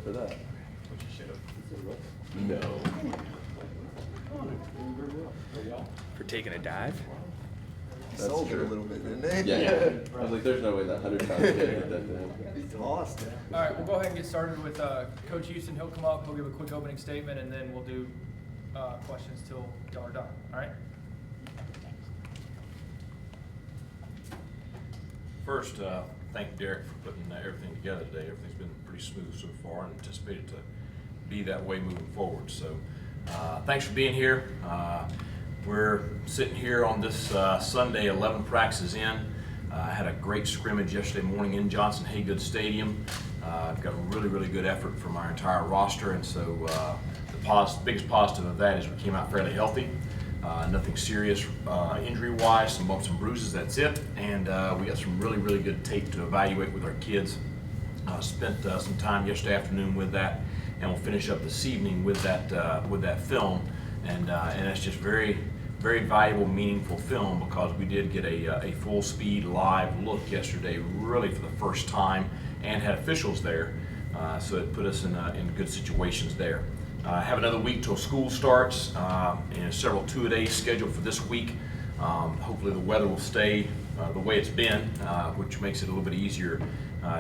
for that. Which you should have. No. For taking a dive? That's Sold true. it a little bit, didn't Yeah. they? I was like, there's no way that 100 pounds kid hit that thing. Lost it. All right, we'll go ahead and get started with Coach Houston. He'll come up, he'll give a quick opening statement, and then we'll do questions till y'all are done. All right? First, thank Derek for putting everything together today. Everything's been pretty smooth so far and anticipated to be that way moving forward. So thanks for being here. We're sitting here on this Sunday, 11 practices in. I had a great scrimmage yesterday morning in Johnson-Haygood Stadium. I've got a really good effort from our entire roster, and so the biggest positive of that is we came out fairly healthy. Nothing serious injury-wise, some bumps and bruises, that's it. And we got some really good tape to evaluate with our kids. Spent some time yesterday afternoon with that, and we'll finish up this evening with that film. And that's just very valuable, meaningful film, because we did get a full speed live look yesterday, really for the first time, and had officials there. So it put us in good situations there. Have another week till school starts, and several two-a-days scheduled for this week. Hopefully the weather will stay the way it's been, which makes it a little bit easier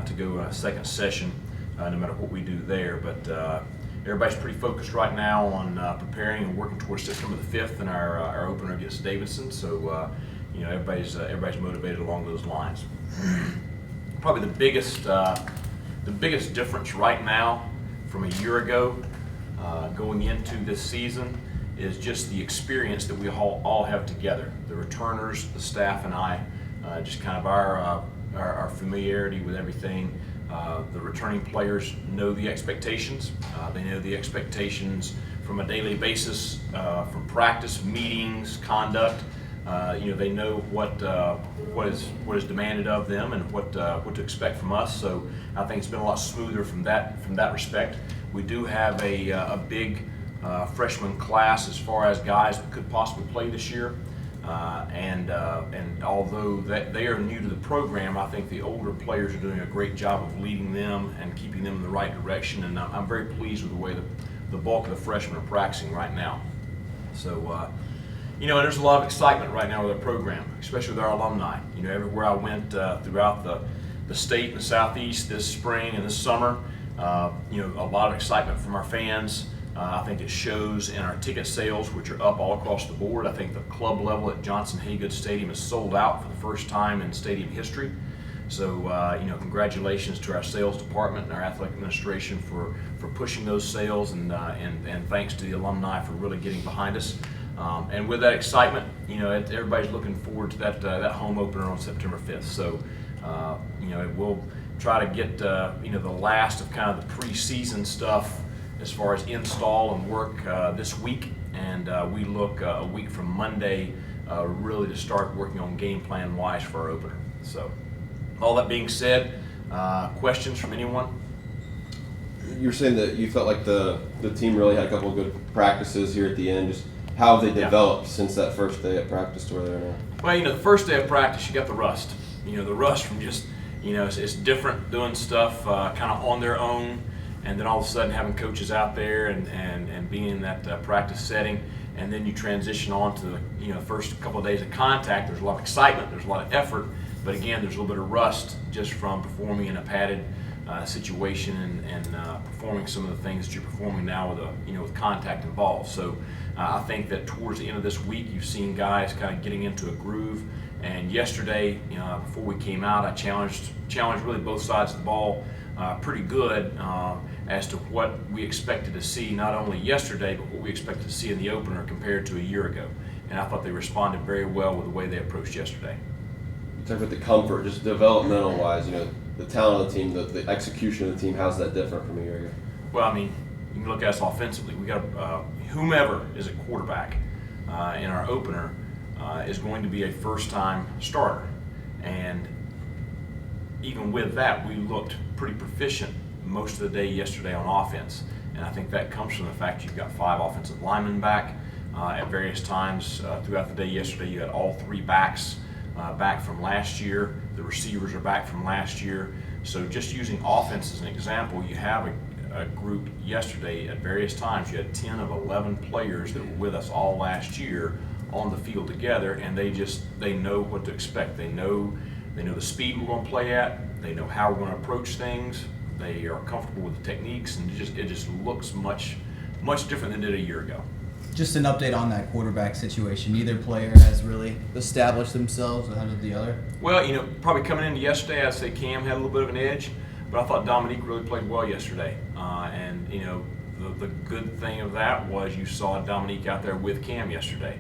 to go a second session, no matter what we do there. But everybody's pretty focused right now on preparing and working towards September the 5th and our opener against Davidson. So everybody's motivated along those lines. Probably the biggest difference right now from a year ago, going into this season, is just the experience that we all have together. The returners, the staff, and I, just kind of our familiarity with everything. The returning players know the expectations. They know the expectations from a daily basis, from practice, meetings, conduct. They know what is demanded of them and what to expect from us. So I think it's been a lot smoother from that respect. We do have a big freshman class as far as guys that could possibly play this year. And although they are new to the program, I think the older players are doing a great job of leading them and keeping them in the right direction. And I'm very pleased with the way the bulk of the freshmen are practicing right now. So, there's a lot of excitement right now with our program, especially with our alumni. Everywhere I went throughout the state and the Southeast this spring and this summer, a lot of excitement from our fans. I think it shows in our ticket sales, which are up all across the board. I think the club level at Johnson-Haygood Stadium is sold out for the first time in stadium history. So, congratulations to our sales department and our athletic administration for pushing those sales, and thanks to the alumni for really getting behind us. And with that excitement, everybody's looking forward to that home opener on September 5th. So, we'll try to get the last of kind of the preseason stuff as far as install and work this week, and we look a week from Monday really to start working on game plan wise for our opener. So, all that being said, questions from anyone? You were saying that you felt like the team really had a couple of good practices here at the end. Just how have they developed since that first day at practice to where they're now? Well, the first day of practice, you got the rust. The rust from just, it's different doing stuff kind of on their own, and then all of a sudden having coaches out there and being in that practice setting, and then you transition on to the first couple of days of contact. There's a lot of excitement, there's a lot of effort, but again, there's a little bit of rust just from performing in a padded situation and performing some of the things that you're performing now with contact involved. So I think that towards the end of this week, you've seen guys kind of getting into a groove. And yesterday, before we came out, I challenged really both sides of the ball pretty good as to what we expected to see not only yesterday, but what we expected to see in the opener compared to a year ago. And I thought they responded very well with the way they approached yesterday. You talk about the comfort, just developmental-wise, the talent of the team, the execution of the team. How's that different from a year ago? Well, you can look at us offensively. We got whomever is a quarterback in our opener is going to be a first-time starter, and even with that, we looked pretty proficient most of the day yesterday on offense, and I think that comes from the fact you've got 5 offensive linemen back at various times throughout the day yesterday. You had all 3 backs back from last year. The receivers are back from last year. So just using offense as an example, you have a group yesterday at various times. You had 10 of 11 players that were with us all last year on the field together, and they know what to expect. They know the speed we're going to play at. They know how we're going to approach things. They are comfortable with the techniques, and it just looks much different than it did a year ago. Just an update on that quarterback situation. Neither player has really established themselves ahead of the other. Well, probably coming into yesterday, I'd say Cam had a little bit of an edge, but I thought Dominique really played well yesterday. And the good thing of that was you saw Dominique out there with Cam yesterday.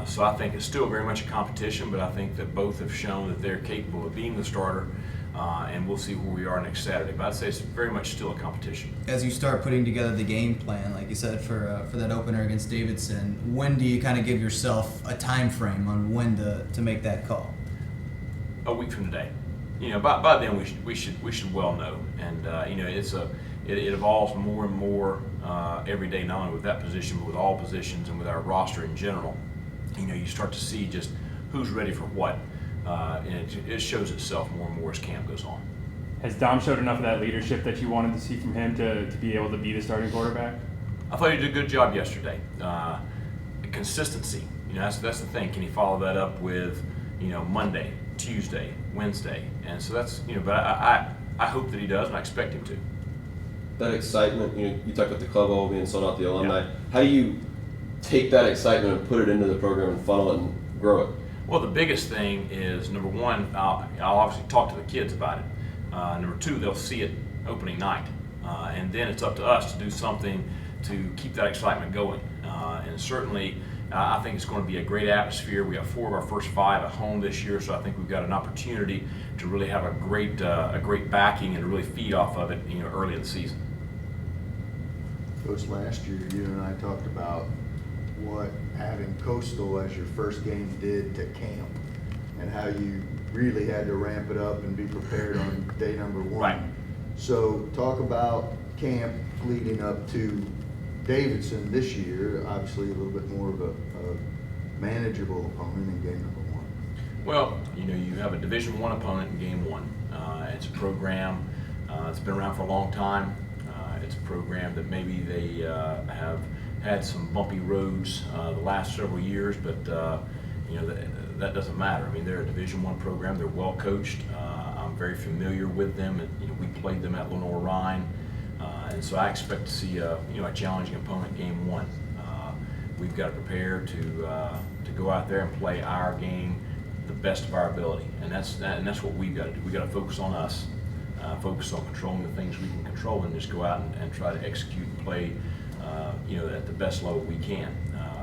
So I think it's still very much a competition, but I think that both have shown that they're capable of being the starter, and we'll see where we are next Saturday. But I'd say it's very much still a competition. As you start putting together the game plan, like you said, for that opener against Davidson, when do you kind of give yourself a time frame on when to make that call? A week from today. By then we should well know, and it evolves more and more every day, not only with that position but with all positions and with our roster in general. You start to see just who's ready for what, and it shows itself more and more as camp goes on. Has Dom showed enough of that leadership that you wanted to see from him to be able to be the starting quarterback? I thought he did a good job yesterday. Consistency, that's the thing. Can he follow that up with Monday, Tuesday, Wednesday? And so that's but I hope that he does, and I expect him to. That excitement, you talked about the club all being sold out, the alumni. Yeah. How do you take that excitement and put it into the program and funnel it and grow it? Well, the biggest thing is, number one, I'll obviously talk to the kids about it. Number two, they'll see it opening night. And then it's up to us to do something to keep that excitement going. And certainly, I think it's going to be a great atmosphere. We have 4 of our first 5 at home this year, so I think we've got an opportunity to really have a great backing and to really feed off of it early in the season. Coach, last year you and I talked about what having Coastal as your first game did to camp, and how you really had to ramp it up and be prepared on day number 1. Right. So talk about camp leading up to Davidson this year, obviously a little bit more of a manageable opponent in game number 1. Well, you have a Division I opponent in game 1. It's a program that's been around for a long time. It's a program that maybe they have had some bumpy roads the last several years, but that doesn't matter. I mean, they're a Division I program. They're well coached. I'm very familiar with them, and we played them at Lenore-Rhine, and so I expect to see a challenging opponent game 1. We've got to prepare to go out there and play our game the best of our ability, and that's what we've got to do. We've got to focus on us. Focus on controlling the things we can control, and just go out and try to execute and play at the best level we can.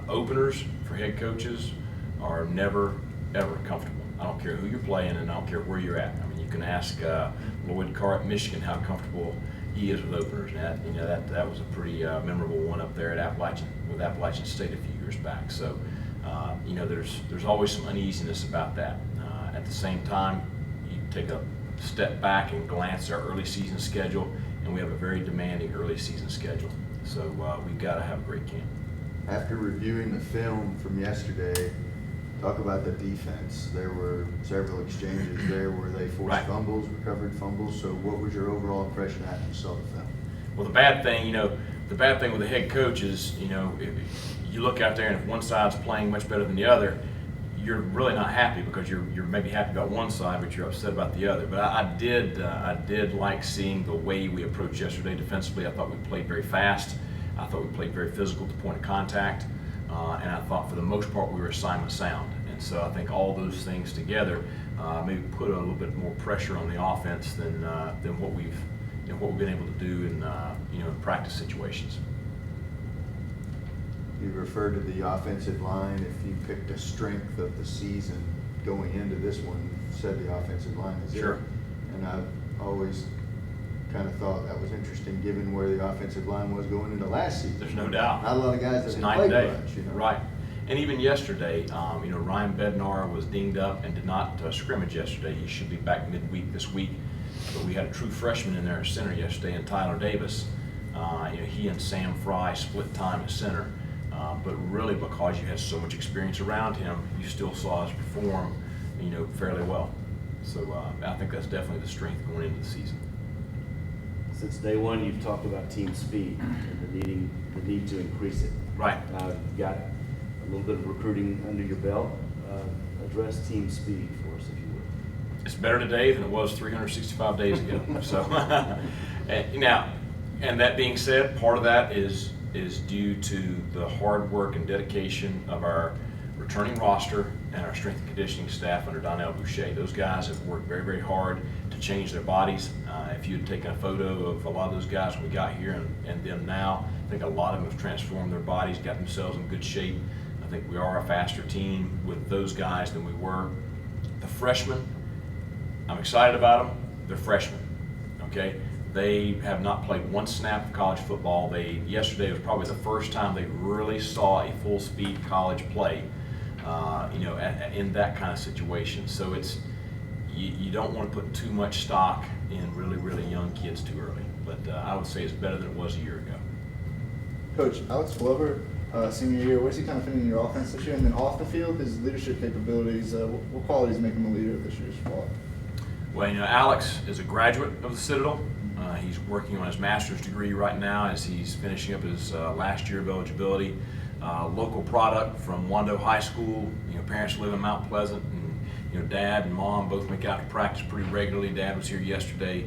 Openers for head coaches are never, ever comfortable. I don't care who you're playing, and I don't care where you're at. I mean, you can ask Lloyd Carr at Michigan how comfortable he is with openers. And that was a pretty memorable one up there at Appalachian State a few years back. So, there's always some uneasiness about that. At the same time, you take a step back and glance at our early season schedule, and we have a very demanding early season schedule. So we've got to have a great camp. After reviewing the film from yesterday, talk about the defense. There were several exchanges there where they forced fumbles, recovered fumbles. So what was your overall impression after you saw the film? Well, the bad thing with the head coach is, if you look out there and if one side's playing much better than the other, you're really not happy because you're maybe happy about one side, but you're upset about the other. But I did like seeing the way we approached yesterday defensively. I thought we played very fast. I thought we played very physical at the point of contact, and I thought for the most part we were assignment sound. And so I think all those things together maybe put a little bit more pressure on the offense than what we've been able to do in practice situations. You referred to the offensive line. If you picked a strength of the season going into this one, you said the offensive line is sure. it. And I've always kind of thought that was interesting given where the offensive line was going into last season. There's no doubt. Not a lot of guys that it's didn't play much. Right. And even yesterday, Ryan Bednar was dinged up and did not scrimmage yesterday. He should be back midweek this week. But we had a true freshman in there at center yesterday, and Tyler Davis. He and Sam Fry split time at center. But really, because you had so much experience around him, you still saw us perform, fairly well. So I think that's definitely the strength going into the season. since day one, you've talked about team speed and the need to increase it. Right. You've got a little bit of recruiting under your belt. Address team speed for us, if you would. It's better today than it was 365 days ago. So, and that being said, part of that is due to the hard work and dedication of our returning roster and our strength and conditioning staff under Donnell Boucher. Those guys have worked very, very hard to change their bodies. If you had taken a photo of a lot of those guys when we got here and them now, I think a lot of them have transformed their bodies, got themselves in good shape. I think we are a faster team with those guys than we were. The freshmen, I'm excited about them. They're freshmen, okay? They have not played one snap of college football. Yesterday was probably the first time they really saw a full-speed college play, in that kind of situation. So you don't want to put too much stock in really, really young kids too early. But I would say it's better than it was a year ago. Coach, Alex Glover, senior year, where's he kind of fitting in your offense this year? And then off the field, his leadership capabilities, what qualities make him a leader of this year's squad? Well, Alex is a graduate of the Citadel. He's working on his master's degree right now as he's finishing up his last year of eligibility. Local product from Wando High School. Parents live in Mount Pleasant, and Dad and Mom both make out to practice pretty regularly. Dad was here yesterday,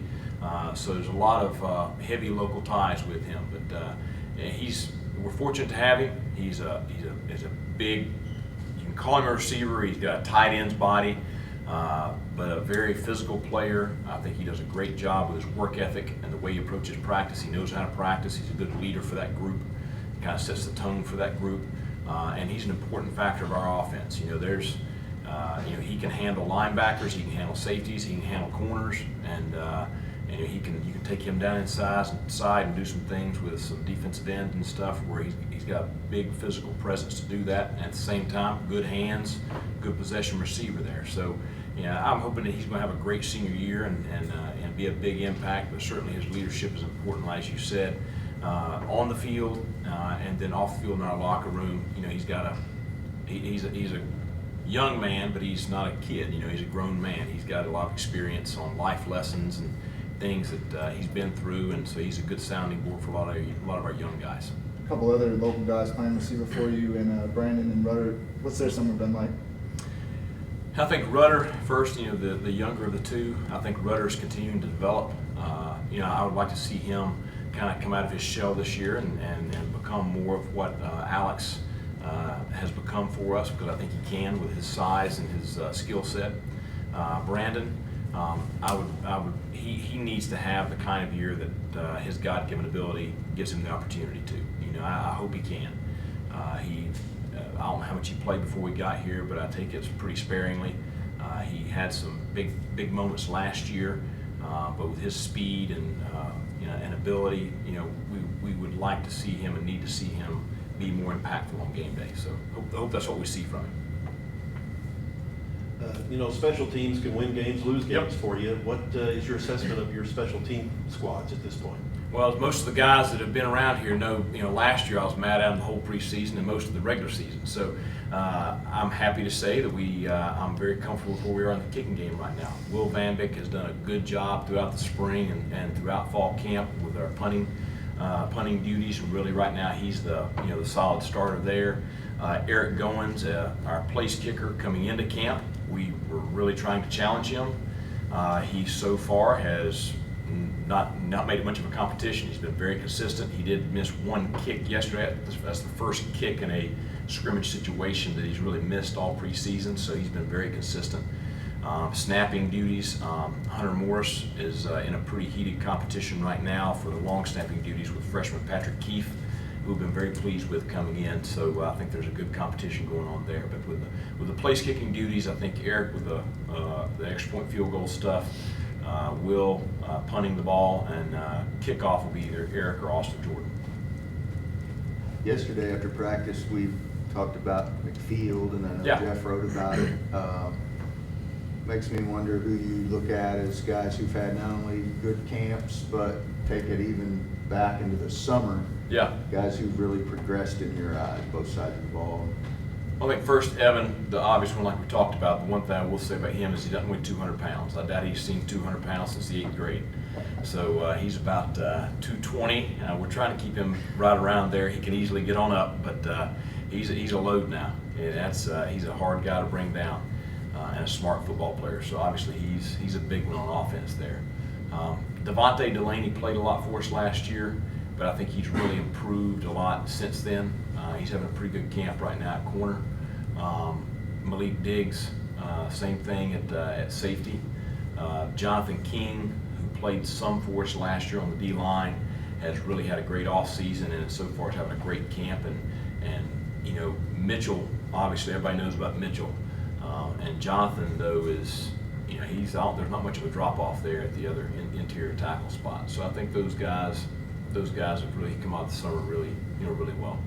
so there's a lot of heavy local ties with him. But we're fortunate to have him. He's a big. You can call him a receiver. He's got a tight end's body. But a very physical player. I think he does a great job with his work ethic and the way he approaches practice. He knows how to practice. He's a good leader for that group. He kind of sets the tone for that group. And he's an important factor of our offense. He can handle linebackers, he can handle safeties, he can handle corners, and you can take him down inside and do some things with some defensive end and stuff where he's got a big physical presence to do that. And at the same time, good hands, good possession receiver there. So, I'm hoping that he's going to have a great senior year and be a big impact. But certainly his leadership is important, as you said, on the field and then off the field in our locker room. He's a young man, but he's not a kid. He's a grown man. He's got a lot of experience on life lessons and things that he's been through, and so he's a good sounding board for a lot of our young guys. A couple other local guys playing receiver for you, and Brandon and Rudder. What's their summer been like? I think Rudder first, the younger of the two. I think Rudder's continuing to develop. I would like to see him kind of come out of his shell this year and become more of what Alex has become for us, because I think he can with his size and his skill set. Brandon, he needs to have the kind of year that his God-given ability gives him the opportunity to. I hope he can. I don't know how much he played before we got here, but I take it pretty sparingly. He had some big moments last year, but with his speed and ability, we would like to see him and need to see him be more impactful on game day. So hope that's what we see from him. Special teams can win games, lose games Yep. for you. What is your assessment of your special team squads at this point? Well, most of the guys that have been around here know, last year I was mad at them the whole preseason and most of the regular season. So I'm happy to say that I'm very comfortable with where we are in the kicking game right now. Will Van Beek has done a good job throughout the spring and throughout fall camp with our punting duties. And really right now he's the solid starter there. Eric Goins, our place kicker coming into camp, we were really trying to challenge him. He so far has not made much of a competition. He's been very consistent. He did miss one kick yesterday. That's the first kick in a scrimmage situation that he's really missed all preseason, so he's been very consistent. Snapping duties, Hunter Morris is in a pretty heated competition right now for the long snapping duties with freshman Patrick Keefe, who we've been very pleased with coming in. So I think there's a good competition going on there. But with the place kicking duties, I think Eric with the extra point field goal stuff, Will punting the ball, and kickoff will be either Eric or Austin Jordan. Yesterday after practice, we talked about McField, and I know Yeah. Jeff wrote about it. Makes me wonder who you look at as guys who've had not only good camps, but take it even back into the summer. Yeah. Guys who've really progressed in your eyes, both sides of the ball. I think first, Evan, the obvious one like we talked about, the one thing I will say about him is he doesn't weigh 200 pounds. I doubt he's seen 200 pounds since the 8th grade. So he's about 220. We're trying to keep him right around there. He can easily get on up, but he's a load now. And he's a hard guy to bring down, and a smart football player. So obviously he's a big one on offense there. Devontae Delaney played a lot for us last year, but I think he's really improved a lot since then. He's having a pretty good camp right now at corner. Malik Diggs, same thing at safety. Jonathan King, who played some for us last year on the D-line, has really had a great offseason and so far is having a great camp. And you know, Mitchell, obviously everybody knows about Mitchell. And Jonathan, though, is, you know, he's out. There's not much of a drop off there at the other interior tackle spot. So I think those guys have really come out the summer really well.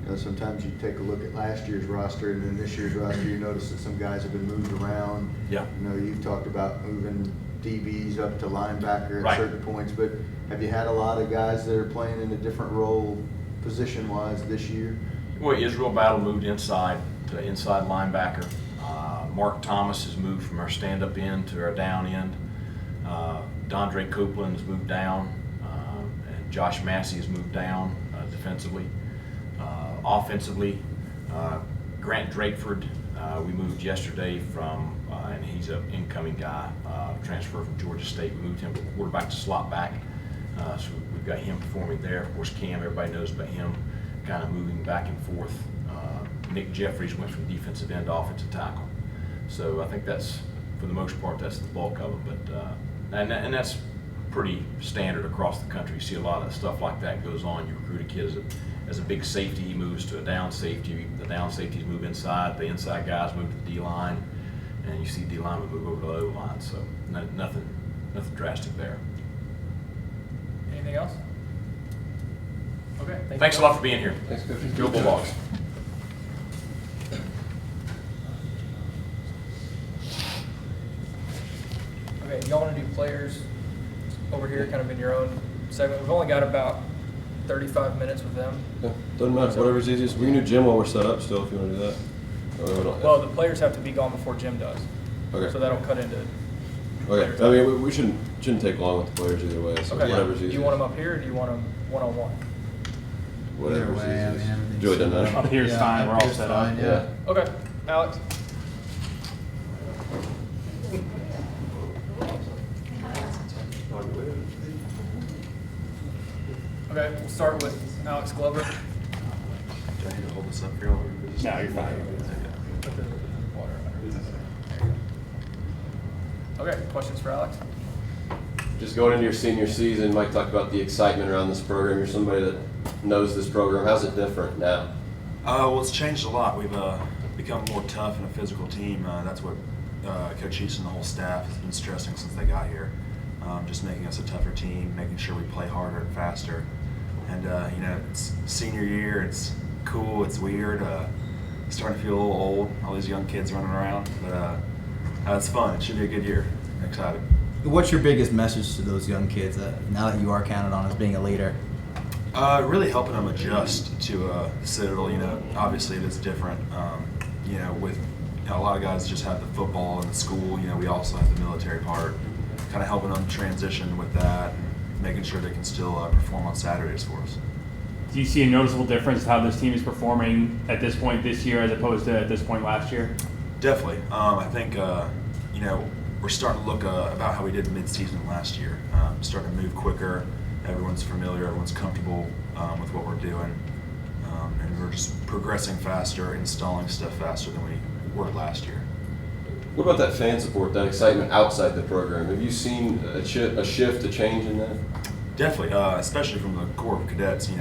You know, sometimes you take a look at last year's roster and then this year's roster, you notice that some guys have been moved around. Yeah. You know, you've talked about moving DBs up to linebacker at Right. certain points, but have you had a lot of guys that are playing in a different role position-wise this year? Well, Israel Battle moved inside to inside linebacker. Mark Thomas has moved from our stand-up end to our down end. Dondre Copeland has moved down, and Josh Massey has moved down defensively. Offensively, Grant Drakeford, we moved yesterday from, and he's an incoming guy, transfer from Georgia State. We moved him from quarterback to slot back, so we've got him performing there. Of course, Cam, everybody knows about him, kind of moving back and forth. Nick Jeffries went from defensive end to offensive tackle. So I think that's, for the most part, that's the bulk of them. But and that's pretty standard across the country. You see a lot of stuff like that goes on. You recruit a kid as a big safety, he moves to a down safety. The down safeties move inside. The inside guys move to the D line, and you see D linemen move over to the O line. So nothing drastic there. Anything else? Okay. Thanks a lot for being here. Thanks, Coach. Go Bulldogs. Okay, y'all want to do players over here, kind of in your own segment? We've only got about 35 minutes with them. Yeah, doesn't matter. Whatever's easiest. We can do gym while we're set up still if you want to do that. Or we don't- Well, the players have to be gone before Jim does. Okay. So that'll cut into. Okay. I mean, we shouldn't take long with the players either way. So Okay. whatever's Do easiest. you want them up here or do you want them one-on-one? Whatever's Either way, I easiest. mean, everything's- Really doesn't matter. Up here's Yeah, fine, we're up all here's set fine, up. Yeah. Okay, Alex? Okay, we'll start with Alex Glover. Do I need to hold this up here? No, you're fine. Put the water under. There you go. Okay, questions for Alex? Just going into your senior season, Mike talked about the excitement around this program. You're somebody that knows this program. How's it different now? Well, it's changed a lot. We've become more tough and a physical team. That's what Coach East and the whole staff has been stressing since they got here. Just making us a tougher team, making sure we play harder and faster. And, you know, it's senior year. It's cool. It's weird. Starting to feel a little old, all these young kids running around. But it's fun. It should be a good year. I'm excited. What's your biggest message to those young kids now that you are counted on as being a leader? Really helping them adjust to the Citadel. You know, obviously it is different. You know, with a lot of guys just have the football and the school. You know, we also have the military part. Kind of helping them transition with that, and making sure they can still perform on Saturdays for us. Do you see a noticeable difference in how this team is performing at this point this year as opposed to at this point last year? Definitely. I think you know, we're starting to look about how we did mid-season last year. Starting to move quicker. Everyone's familiar. Everyone's comfortable with what we're doing, and we're just progressing faster, installing stuff faster than we were last year. What about that fan support, that excitement outside the program? Have you seen a shift, a change in that? Definitely, especially from the Corps of Cadets. You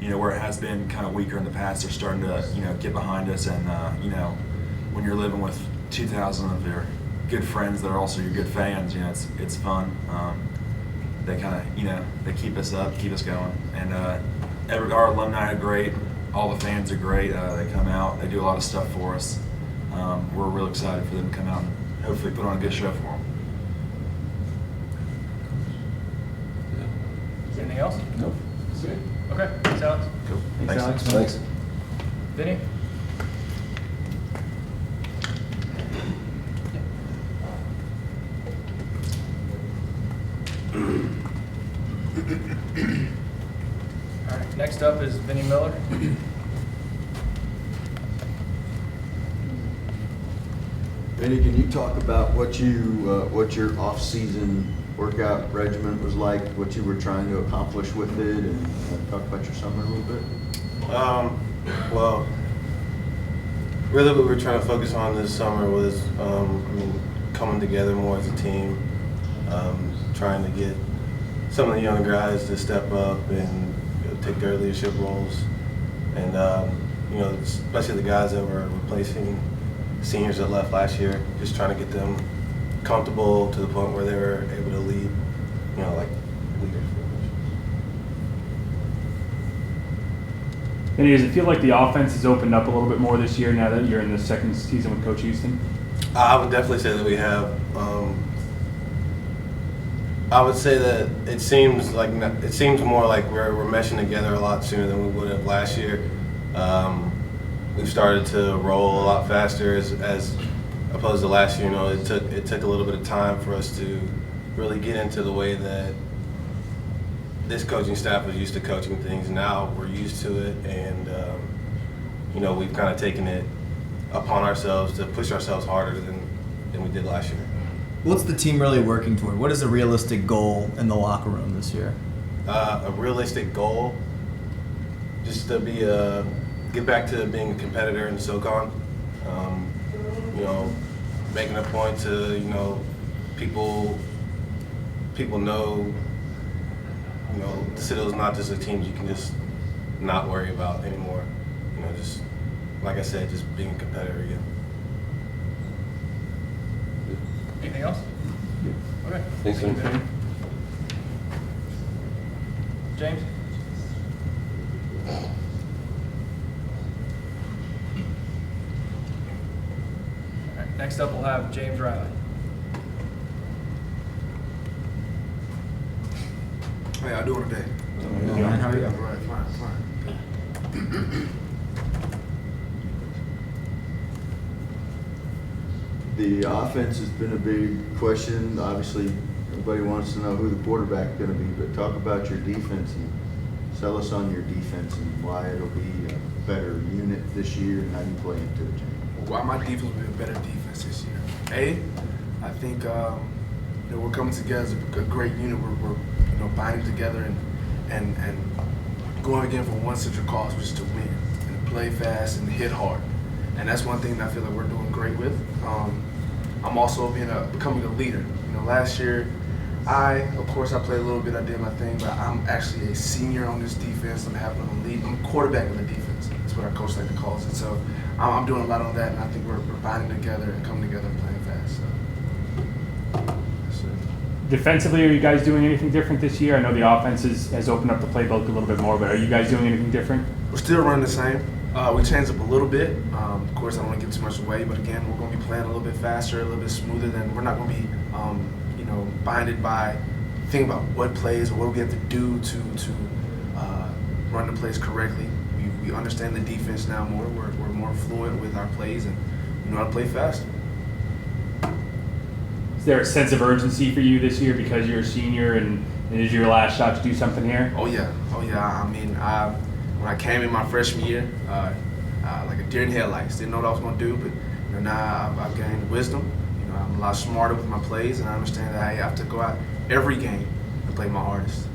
know, where it has been kind of weaker in the past, they're starting to, you know, get behind us. And you know, when you're living with 2,000 of your good friends that are also your good fans, you know, it's fun. They kind of, you know, they keep us up, keep us going. And our alumni are great. All the fans are great. They come out, they do a lot of stuff for us. We're real excited for them to come out and hopefully put on a good show for them. Anything else? No. Okay, thanks, Alex. Cool. Thanks, Alex. Thanks. Vinny? Next up is Vinny Miller. Benny, can you talk about what your off-season workout regimen was like, what you were trying to accomplish with it, and talk about your summer a little bit? Well, really what we were trying to focus on this summer was, coming together more as a team, trying to get some of the younger guys to step up and take their leadership roles, and especially the guys that were replacing seniors that left last year, just trying to get them comfortable to the point where they were able to lead, like leaders. And does it feel like the offense has opened up a little bit more this year now that you're in the second season with Coach Houston? I would definitely say that we have. I would say that it seems more like we're meshing together a lot sooner than we would have last year. We've started to roll a lot faster as opposed to last year. It took a little bit of time for us to really get into the way that this coaching staff was used to coaching things. Now we're used to it, and we've kind of taken it upon ourselves to push ourselves harder than we did last year. What's the team really working toward? What is a realistic goal in the locker room this year? A realistic goal, just to get back to being a competitor in SoCon. Making a point to people know the Citadel's not just a team you can just not worry about anymore. Just like I said, just being a competitor again. Anything else? Okay. Thanks, Thank you, Vinny. Vinny. James? All right, next up we'll have James Riley. How y'all doing today? How are you? All right, fine. The offense has been a big question. Obviously, everybody wants to know who the quarterback is going to be, but talk about your defense and sell us on your defense and why it'll be a better unit this year and how you play into it, James. Why my defense will be a better defense this year? I think we're coming together as a great unit. We're binding together and going again for one central cause, which is to win and play fast and hit hard. And that's one thing that I feel like we're doing great with. I'm also becoming a leader. Last year, of course I played a little bit, I did my thing, but I'm actually a senior on this defense. I'm quarterback of the defense. That's what our coach like to call it. So I'm doing a lot on that, and I think we're binding together and coming together and playing fast. So. Defensively, are you guys doing anything different this year? I know the offense has opened up the playbook a little bit more, but are you guys doing anything different? We're still running the same. We changed up a little bit. Of course, I don't want to give too much away, but again, we're going to be playing a little bit faster, a little bit smoother. We're not going to be, binded by thinking about what plays or what we have to do to run the plays correctly. We understand the defense now more. We're more fluent with our plays, and we know how to play fast. Is there a sense of urgency for you this year because you're a senior and it is your last shot to do something here? Oh yeah. When I came in my freshman year, like a deer in headlights, didn't know what I was going to do, but now I've gained wisdom. I'm a lot smarter with my plays, and I understand that I have to go out every game and play my hardest.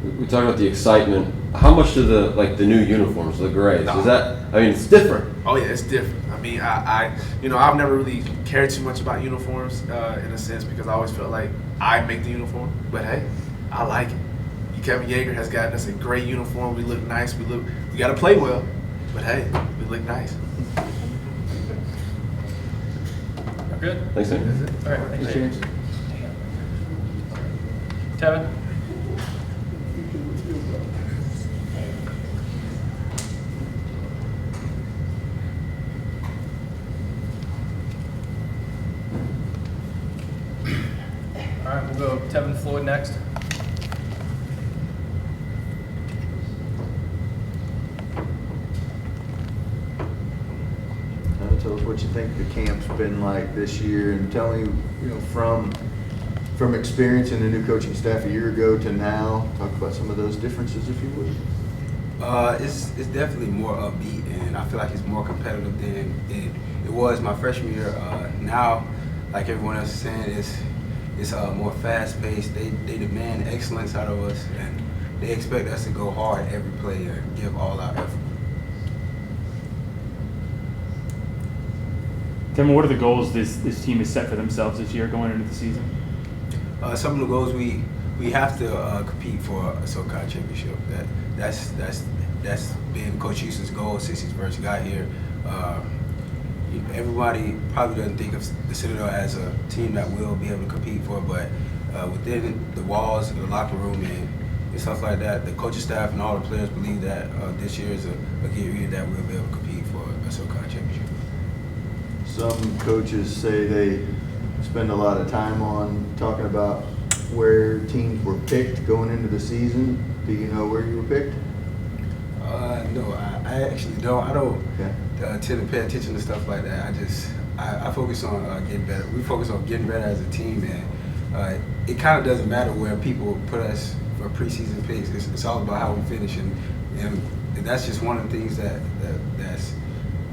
We talked about the excitement. How much do the new uniforms, the grays? No. Is that? It's different. Oh yeah, it's different. I've never really cared too much about uniforms in a sense because I always felt like I make the uniform. But hey, I like it. Kevin Yeager has gotten us a great uniform. We look nice. We got to play well, but hey, we look nice. Good? Thanks, Nick. All right, thanks, James. Tevin? All right, we'll go Tevin Floyd next. Tell us what you think the camp's been like this year, and tell me, from experience in the new coaching staff a year ago to now, talk about some of those differences, if you would. It's definitely more upbeat, and I feel like it's more competitive than it was my freshman year. Now, like everyone else is saying, it's more fast paced. They demand excellence out of us, and they expect us to go hard every play and give all our effort. Tell me, what are the goals this team has set for themselves this year going into the season? Some of the goals we have to compete for a SoCon championship. That's been Coach Houston's goal since he first got here. Everybody probably doesn't think of the Citadel as a team that will be able to compete for, but within the walls of the locker room and stuff like that, the coaching staff and all the players believe that this year is a good year that we'll be able to compete for a SoCon championship. Some coaches say they spend a lot of time on talking about where teams were picked going into the season. Do you know where you were picked? No, I actually don't. I don't Okay. tend to pay attention to stuff like that. I focus on getting better. We focus on getting better as a team, and it kind of doesn't matter where people put us for preseason picks. It's all about how we finish, and that's just one of the things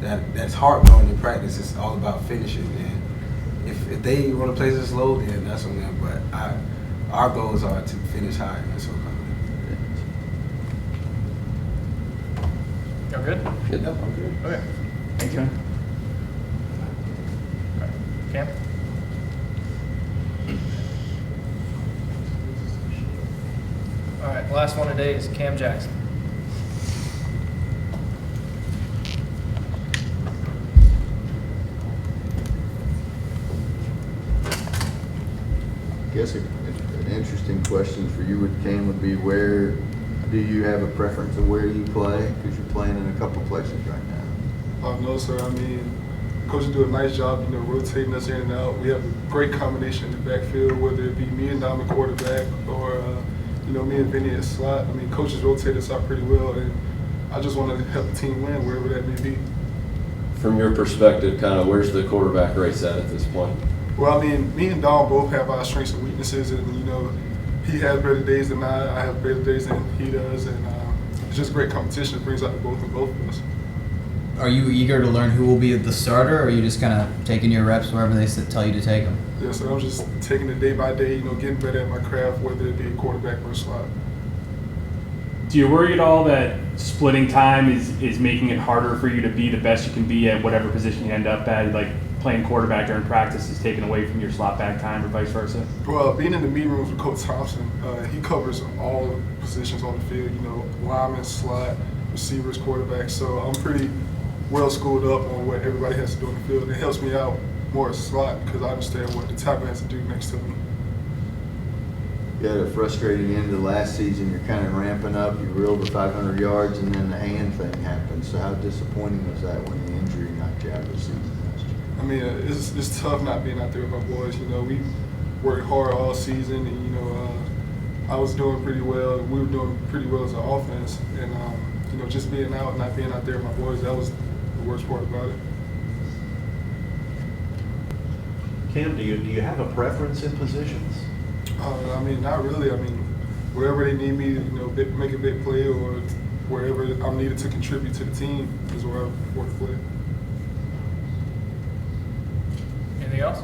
that's hard going in practice. It's all about finishing, and if they want to play us low, then that's on them. But our goals are to finish high, and that's what I'm Y'all good? Yep, I'm good. Okay. Thank you. Okay. All right. Cam? All right, last one today is Cam Jackson. I guess an interesting question for you, Cam, would be where do you have a preference of where you play? Because you're playing in a couple places right now. No, sir. I mean, coaches do a nice job, rotating us in and out. We have a great combination in the backfield, whether it be me and Dom at quarterback or, me and Vinny at slot. I mean, coaches rotate us out pretty well, and I just want to help the team win wherever that may be. From your perspective, kind of where's the quarterback race at this point? Well, I mean, me and Dom both have our strengths and weaknesses, and, he has better days than I have better days than he does, and it's just great competition. It brings out the both of us. Are you eager to learn who will be the starter, or are you just kind of taking your reps wherever they tell you to take them? Yeah, so I'm just taking it day by day, getting better at my craft, whether it be a quarterback or a slot. Do you worry at all that splitting time is making it harder for you to be the best you can be at whatever position you end up at? Like playing quarterback during practice is taken away from your slot back time, or vice versa? Well, being in the meeting rooms with Coach Thompson, he covers all the positions on the field, linemen, slot, receivers, quarterbacks. So I'm pretty well schooled up on what everybody has to do on the field. It helps me out more as a slot because I understand what the tackle has to do next to me. You had a frustrating end of last season. You're kind of ramping up. You reeled to 500 yards, and then the hand thing happened. So how disappointing was that when the injury knocked you out of the season last year? I mean, it's tough not being out there with my boys. We worked hard all season, and I was doing pretty well. We were doing pretty well as an offense, and just being out and not being out there with my boys, that was the worst part about it. Cam, do you have a preference in positions? I mean, not really. I mean, wherever they need me, make a big play, or wherever I'm needed to contribute to the team is where I want to play. Anything else?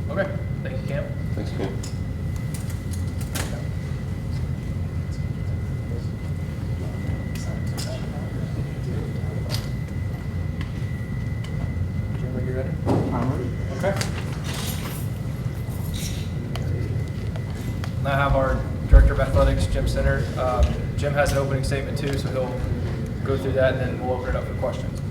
Okay. Thank you, Cam. Thanks, Cam. Jim, you ready? I'm ready. Okay. Now I have our Director of Athletics, Jim Center. Jim has an opening statement too, so he'll go through that and then we'll open it up for questions.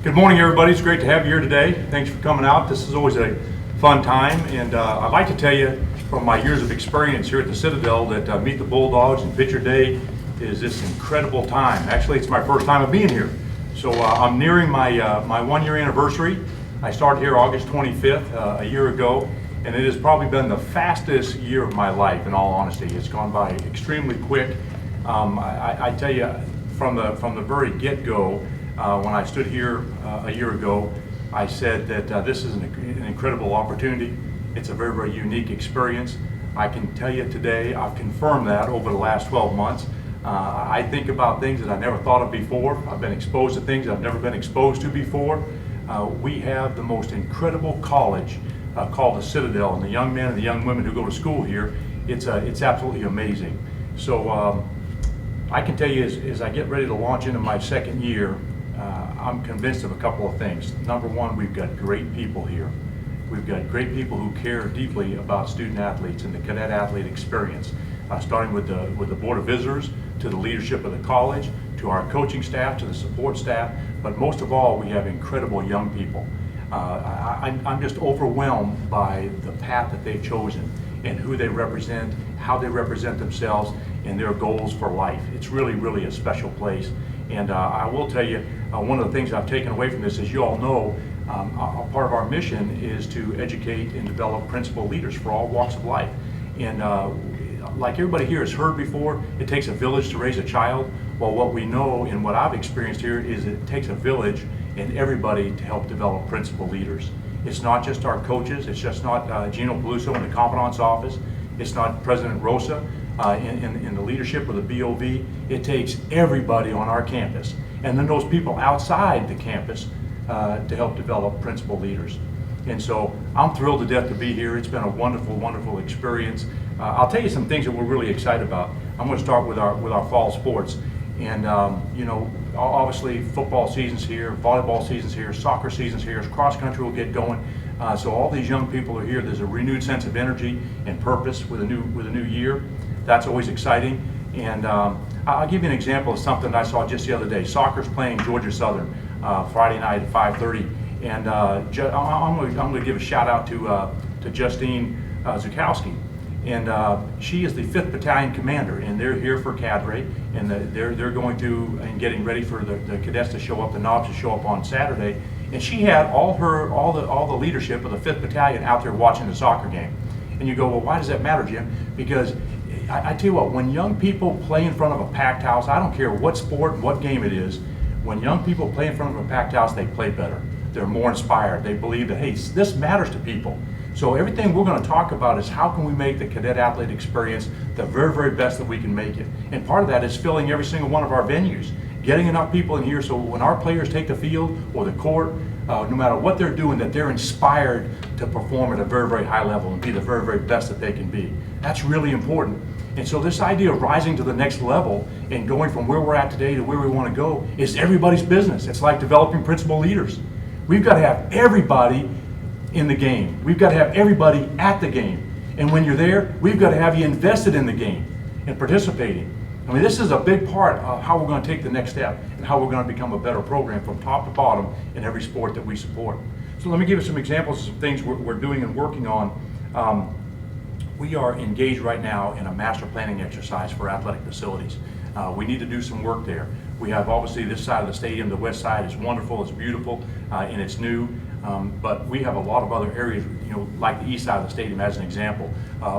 Good morning, everybody. It's great to have you here today. Thanks for coming out. This is always a fun time, and I'd like to tell you from my years of experience here at the Citadel that Meet the Bulldogs and Pitcher Day is this incredible time. Actually, it's my first time of being here. So I'm nearing my 1 year anniversary. I started here August 25th, a year ago, and it has probably been the fastest year of my life, in all honesty. It's gone by extremely quick. I tell you, from the very get-go, when I stood here a year ago, I said that this is an incredible opportunity. It's a very, very unique experience. I can tell you today, I've confirmed that over the last 12 months. I think about things that I never thought of before. I've been exposed to things I've never been exposed to before. We have the most incredible college called the Citadel, and the young men and the young women who go to school here, it's absolutely amazing. So I can tell you as I get ready to launch into my second year, I'm convinced of a couple of things. Number one, we've got great people here. We've got great people who care deeply about student athletes and the cadet athlete experience, starting with the Board of Visitors, to the leadership of the college, to our coaching staff, to the support staff, but most of all, we have incredible young people. I'm just overwhelmed by the path that they've chosen and who they represent, how they represent themselves, and their goals for life. It's really, really a special place. And I will tell you, one of the things I've taken away from this, as you all know, a part of our mission is to educate and develop principal leaders for all walks of life. And like everybody here has heard before, it takes a village to raise a child. Well, what we know and what I've experienced here is it takes a village and everybody to help develop principal leaders. It's not just our coaches, it's just not Gino Peluso in the Commandant's office, it's not President Rosa in the leadership of the BOV. It takes everybody on our campus, and then those people outside the campus to help develop principal leaders. And so I'm thrilled to death to be here. It's been a wonderful, wonderful experience. I'll tell you some things that we're really excited about. I'm going to start with our fall sports. And you know, obviously football season's here, volleyball season's here, soccer season's here, cross country will get going. So all these young people are here. There's a renewed sense of energy and purpose with a new year. That's always exciting. And I'll give you an example of something I saw just the other day. Soccer's playing Georgia Southern Friday night at 5:30. And I'm going to give a shout out to Justine Zukowski. And she is the 5th Battalion Commander, and they're here for cadre, and they're going to and getting ready for the cadets to show up, the knobs to show up on Saturday. And she had all the leadership of the 5th Battalion out there watching the soccer game. And you go, well, why does that matter, Jim? Because I tell you what, when young people play in front of a packed house, I don't care what sport and what game it is, when young people play in front of a packed house, they play better. They're more inspired. They believe that, hey, this matters to people. So everything we're going to talk about is how can we make the cadet athlete experience the very, very best that we can make it. And part of that is filling every single one of our venues, getting enough people in here so when our players take the field or the court, no matter what they're doing, that they're inspired to perform at a very, very high level and be the very, very best that they can be. That's really important. And so this idea of rising to the next level and going from where we're at today to where we want to go is everybody's business. It's like developing principal leaders. We've got to have everybody in the game. We've got to have everybody at the game. And when you're there, we've got to have you invested in the game and participating. I mean, this is a big part of how we're going to take the next step and how we're going to become a better program from top to bottom in every sport that we support. So let me give you some examples of some things we're doing and working on. We are engaged right now in a master planning exercise for athletic facilities. We need to do some work there. We have obviously this side of the stadium, the west side is wonderful, it's beautiful, and it's new. But we have a lot of other areas, you know, like the east side of the stadium as an example,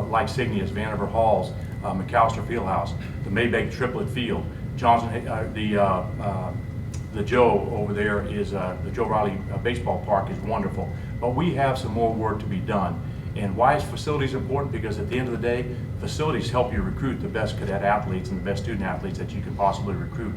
like Signius, Vanover Halls, McAllister Fieldhouse, the Maybank Triplet Field, Johnson, the Joe over there is the Joe Riley Baseball Park is wonderful. But we have some more work to be done. And why is facilities important? Because at the end of the day, facilities help you recruit the best cadet athletes and the best student athletes that you can possibly recruit.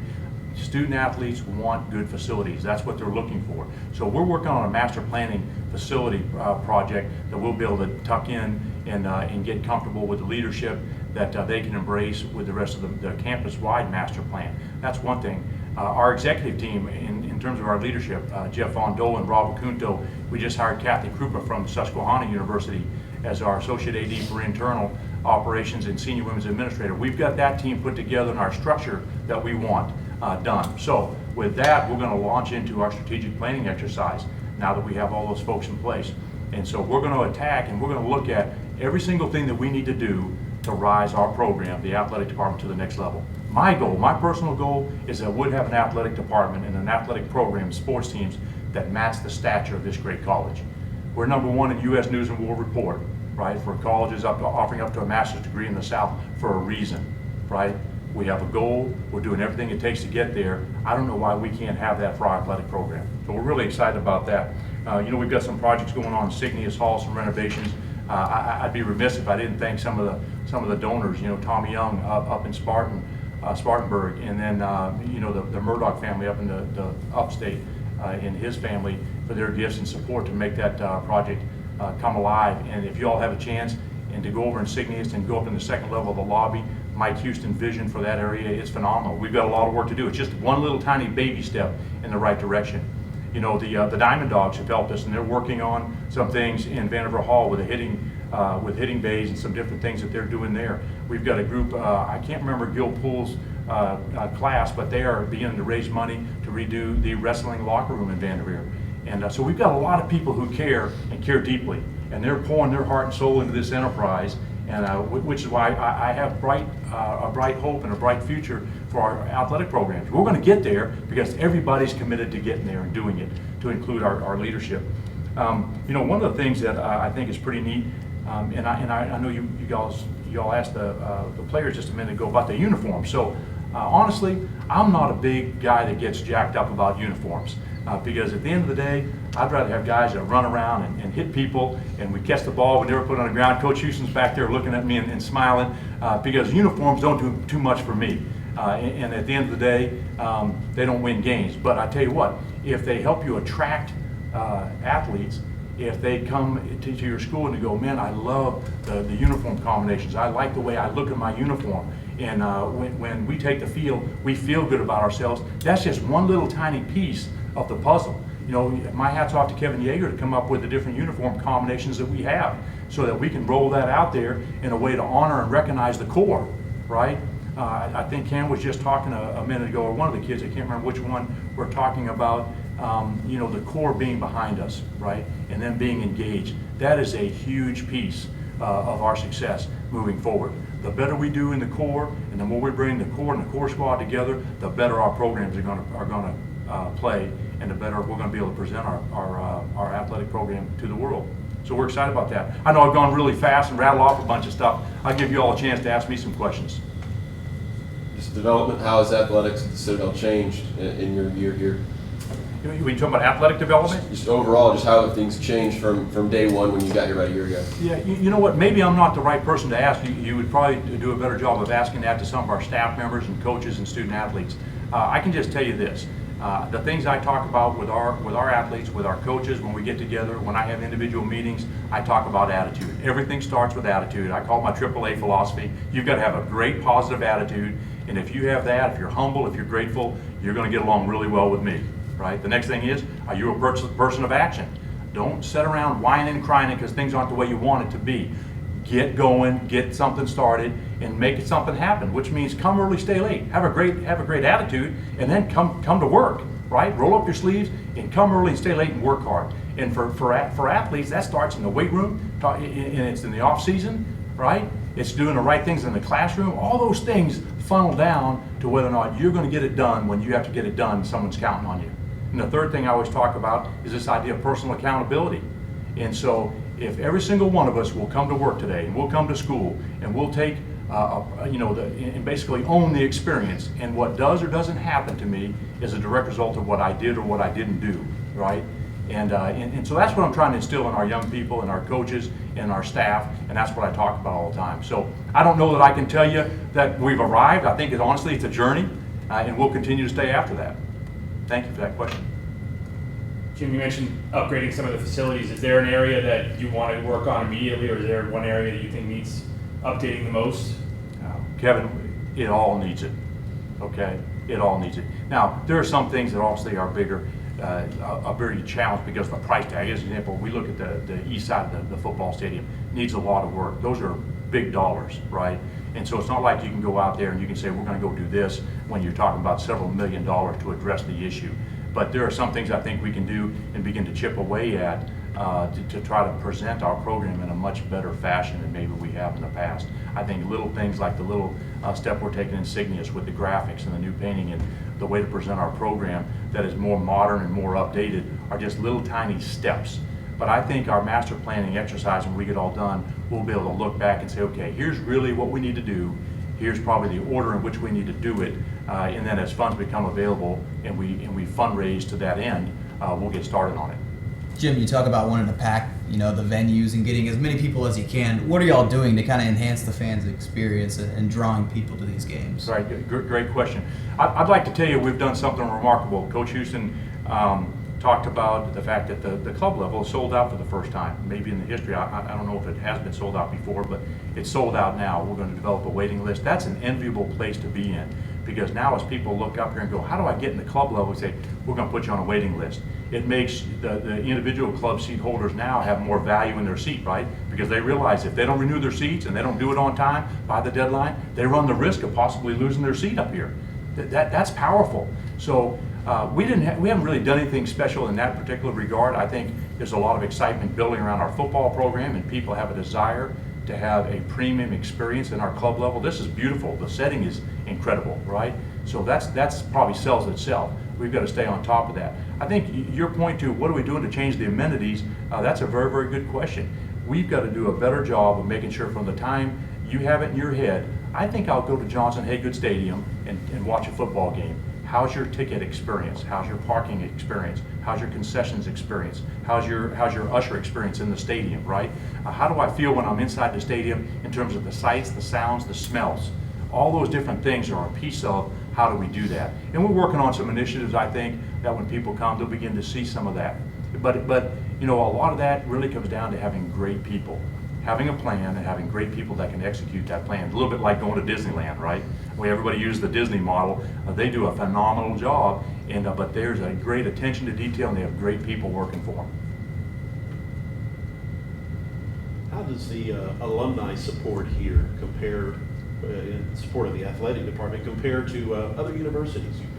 Student athletes want good facilities. That's what they're looking for. So we're working on a master planning facility project that we'll be able to tuck in and get comfortable with the leadership that they can embrace with the rest of the campus-wide master plan. That's one thing. Our executive team, in terms of our leadership, Jeff Von Dolan, Rob Acunto, we just hired Kathy Krupa from Susquehanna University as our Associate AD for Internal Operations and Senior Women's Administrator. We've got that team put together in our structure that we want done. So with that, we're going to launch into our strategic planning exercise now that we have all those folks in place. And so we're going to attack and we're going to look at every single thing that we need to do to rise our program, the athletic department, to the next level. My goal, my personal goal, is that we'd have an athletic department and an athletic program, sports teams, that match the stature of this great college. We're #1 in U.S. News and World Report, right, for colleges offering up to a master's degree in the South for a reason, right? We have a goal. We're doing everything it takes to get there. I don't know why we can't have that for our athletic program. So we're really excited about that. You know, we've got some projects going on in Signius Hall, some renovations. I'd be remiss if I didn't thank some of the donors. You know, Tommy Young up in Spartan, Spartanburg, and then the Murdoch family up in the upstate, and his family for their gifts and support to make that project come alive. And if you all have a chance and to go over Insignias and go up in the second level of the lobby, Mike Houston's vision for that area is phenomenal. We've got a lot of work to do. It's just one little tiny baby step in the right direction. You know, the Diamond Dogs have helped us, and they're working on some things in Vanderbilt Hall with hitting bays and some different things that they're doing there. We've got a group, I can't remember Gil Poole's class, but they are beginning to raise money to redo the wrestling locker room in Vanderbilt. And so we've got a lot of people who care and care deeply, and they're pouring their heart and soul into this enterprise, and which is why I have a bright hope and a bright future for our athletic programs. We're going to get there because everybody's committed to getting there and doing it, to include our leadership. You know, one of the things that I think is pretty neat, and I know you all asked the players just a minute ago about the uniform. So honestly, I'm not a big guy that gets jacked up about uniforms. Because at the end of the day, I'd rather have guys that run around and hit people, and we catch the ball when they were put on the ground. Coach Houston's back there looking at me and smiling, because uniforms don't do too much for me. And at the end of the day, they don't win games. But I tell you what, if they help you attract athletes, if they come to your school and they go, man, I love the uniform combinations. I like the way I look at my uniform. And when we take the field, we feel good about ourselves. That's just one little tiny piece of the puzzle. You know, my hat's off to Kevin Yeager to come up with the different uniform combinations that we have, so that we can roll that out there in a way to honor and recognize the core, right? I think Cam was just talking a minute ago, or one of the kids, I can't remember which one, we're talking about, you know, the core being behind us, right? And then being engaged. That is a huge piece of our success moving forward. The better we do in the core, and the more we bring the core and the core squad together, the better our programs are going to play, and the better we're going to be able to present our athletic program to the world. So we're excited about that. I know I've gone really fast and rattled off a bunch of stuff. I'll give you all a chance to ask me some questions. Just development, how has athletics at the Citadel changed in your year here? You talking about athletic development? Just overall, just how have things changed from day one when you got here about a year ago? Yeah, you know what, maybe I'm not the right person to ask. You would probably do a better job of asking that to some of our staff members and coaches and student athletes. I can just tell you this. The things I talk about with our athletes, with our coaches, when we get together, when I have individual meetings, I talk about attitude. Everything starts with attitude. I call it my AAA philosophy. You've got to have a great positive attitude, and if you have that, if you're humble, if you're grateful, you're going to get along really well with me, right? The next thing is, are you a person of action? Don't sit around whining and crying because things aren't the way you want it to be. Get going, get something started, and make something happen, which means come early, stay late. Have a great attitude, and then come to work, right? Roll up your sleeves and come early and stay late and work hard. And for athletes, that starts in the weight room, and it's in the off season, right? It's doing the right things in the classroom. All those things funnel down to whether or not you're going to get it done when you have to get it done. Someone's counting on you. And the third thing I always talk about is this idea of personal accountability. And so if every single one of us will come to work today, and we'll come to school, and we'll take, and basically own the experience, and what does or doesn't happen to me is a direct result of what I did or what I didn't do, right? And so that's what I'm trying to instill in our young people and our coaches and our staff, and that's what I talk about all the time. So I don't know that I can tell you that we've arrived. I think honestly it's a journey, and we'll continue to stay after that. Thank you for that question. Jim, you mentioned upgrading some of the facilities. Is there an area that you want to work on immediately, or is there one area that you think needs updating the most? Kevin, it all needs it, okay? It all needs it. Now, there are some things that obviously are bigger, a very challenge because of the price tag. As an example, we look at the east side of the football stadium. Needs a lot of work. Those are big dollars, right? And so it's not like you can go out there and you can say, we're going to go do this when you're talking about several $1 million to address the issue. But there are some things I think we can do and begin to chip away at to try to present our program in a much better fashion than maybe we have in the past. I think little things like the little step we're taking in Insignias with the graphics and the new painting and the way to present our program that is more modern and more updated are just little tiny steps. But I think our master planning exercise, when we get all done, we'll be able to look back and say, okay, here's really what we need to do. Here's probably the order in which we need to do it. And then as funds become available and we fundraise to that end, we'll get started on it. Jim, you talk about wanting to pack the venues and getting as many people as you can. What are y'all doing to kind of enhance the fans' experience and drawing people to these games? Right, great question. I'd like to tell you we've done something remarkable. Coach Houston talked about the fact that the club level is sold out for the first time, maybe in the history. I don't know if it has been sold out before, but it's sold out now. We're going to develop a waiting list. That's an enviable place to be in, because now as people look up here and go, how do I get in the club level? We say, we're going to put you on a waiting list. It makes the individual club seat holders now have more value in their seat, right? Because they realize if they don't renew their seats and they don't do it on time by the deadline, they run the risk of possibly losing their seat up here. That's powerful. So we haven't really done anything special in that particular regard. I think there's a lot of excitement building around our football program, and people have a desire to have a premium experience in our club level. This is beautiful. The setting is incredible, right? So that's probably sells itself. We've got to stay on top of that. I think your point to what are we doing to change the amenities, that's a very, very good question. We've got to do a better job of making sure from the time you have it in your head, I think I'll go to Johnson Haygood Stadium and watch a football game. How's your ticket experience? How's your parking experience? How's your concessions experience? How's your usher experience in the stadium, right? How do I feel when I'm inside the stadium in terms of the sights, the sounds, the smells? All those different things are a piece of how do we do that. And we're working on some initiatives, I think, that when people come, they'll begin to see some of that. But a lot of that really comes down to having great people, having a plan and having great people that can execute that plan. A little bit like going to Disneyland, right? Where everybody uses the Disney model. They do a phenomenal job, but there's a great attention to detail, and they have great people working for them. How does the alumni support here compare, in support of the athletic department, compared to other universities you've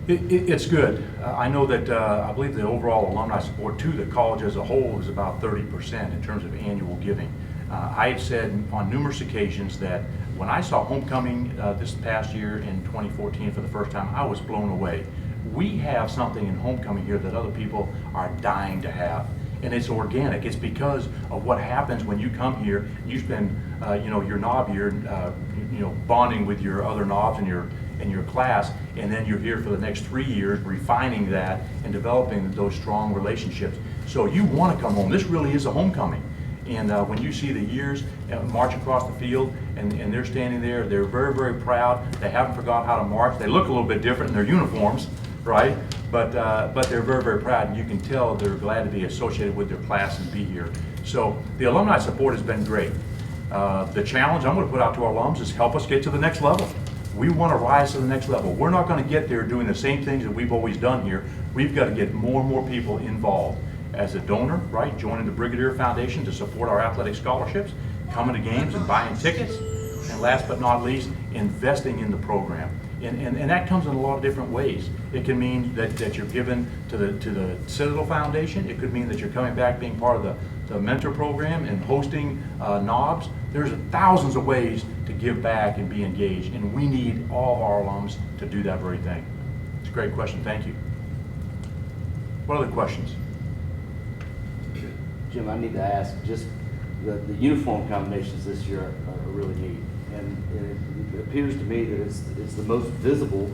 been? It's good. I know that I believe the overall alumni support to the college as a whole is about 30% in terms of annual giving. I have said on numerous occasions that when I saw homecoming this past year in 2014 for the first time, I was blown away. We have something in homecoming here that other people are dying to have. And it's organic. It's because of what happens when you come here. You spend, your knob year, bonding with your other knobs in your class, and then you're here for the next 3 years, refining that and developing those strong relationships. So you want to come home. This really is a homecoming. And when you see the years march across the field, and they're standing there, they're very, very proud. They haven't forgotten how to march. They look a little bit different in their uniforms, right? But they're very, very proud, and you can tell they're glad to be associated with their class and be here. So the alumni support has been great. The challenge I'm going to put out to our alums is help us get to the next level. We want to rise to the next level. We're not going to get there doing the same things that we've always done here. We've got to get more and more people involved. As a donor, right, joining the Brigadier Foundation to support our athletic scholarships, coming to games and buying tickets, and last but not least, investing in the program. And that comes in a lot of different ways. It can mean that you're given to the Citadel Foundation. It could mean that you're coming back being part of the mentor program and hosting knobs. There's thousands of ways to give back and be engaged, and we need all of our alums to do that very thing. It's a great question. Thank you. What other questions? Jim, I need to ask, just the uniform combinations this year are really neat. And it appears to me that it's the most visible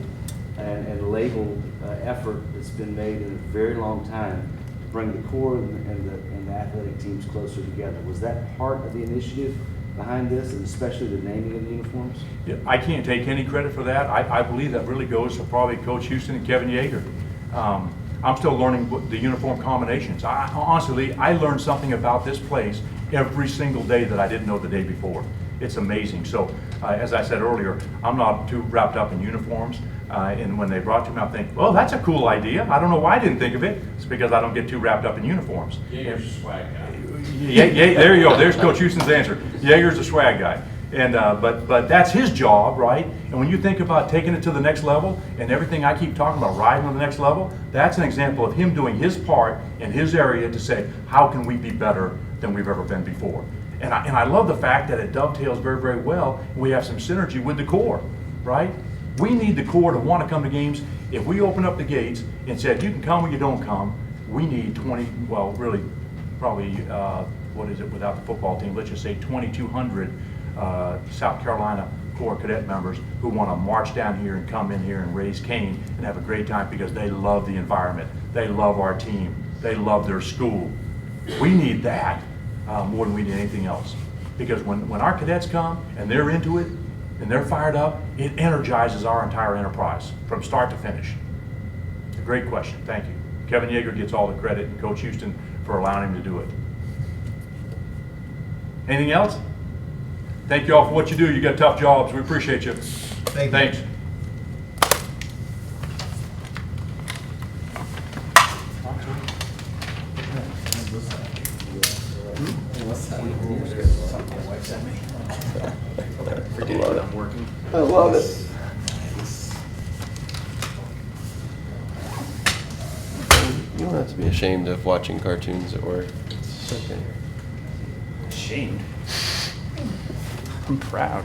and labeled effort that's been made in a very long time to bring the core and the athletic teams closer together. Was that part of the initiative behind this, and especially the naming of the uniforms? Yeah, I can't take any credit for that. I believe that really goes to probably Coach Houston and Kevin Yeager. I'm still learning the uniform combinations. Honestly, I learned something about this place every single day that I didn't know the day before. It's amazing. So, as I said earlier, I'm not too wrapped up in uniforms. And when they brought it to me, I think, well, that's a cool idea. I don't know why I didn't think of it. It's because I don't get too wrapped up in uniforms. Yeager's a swag guy. Yeah, there you go. There's Coach Houston's answer. Yeager's a swag guy. And but that's his job, right? And when you think about taking it to the next level and everything I keep talking about, rising to the next level, that's an example of him doing his part in his area to say, how can we be better than we've ever been before? And I love the fact that it dovetails very, very well. We have some synergy with the core, right? We need the core to want to come to games. If we open up the gates and said, you can come or you don't come, we need 20, well, really, probably, what is it without the football team? Let's just say 2,200 South Carolina Corps Cadet members who want to march down here and come in here and raise Cain and have a great time because they love the environment. They love our team. They love their school. We need that more than we need anything else. Because when our cadets come and they're into it and they're fired up, it energizes our entire enterprise from start to finish. A great question, thank you. Kevin Yeager gets all the credit and Coach Houston for allowing him to do it. Anything else? Thank you all for what you do. You got tough jobs. We appreciate you. Thank you. Thanks. I love it. You don't have to be ashamed of watching cartoons at work. It's okay. Ashamed. I'm proud.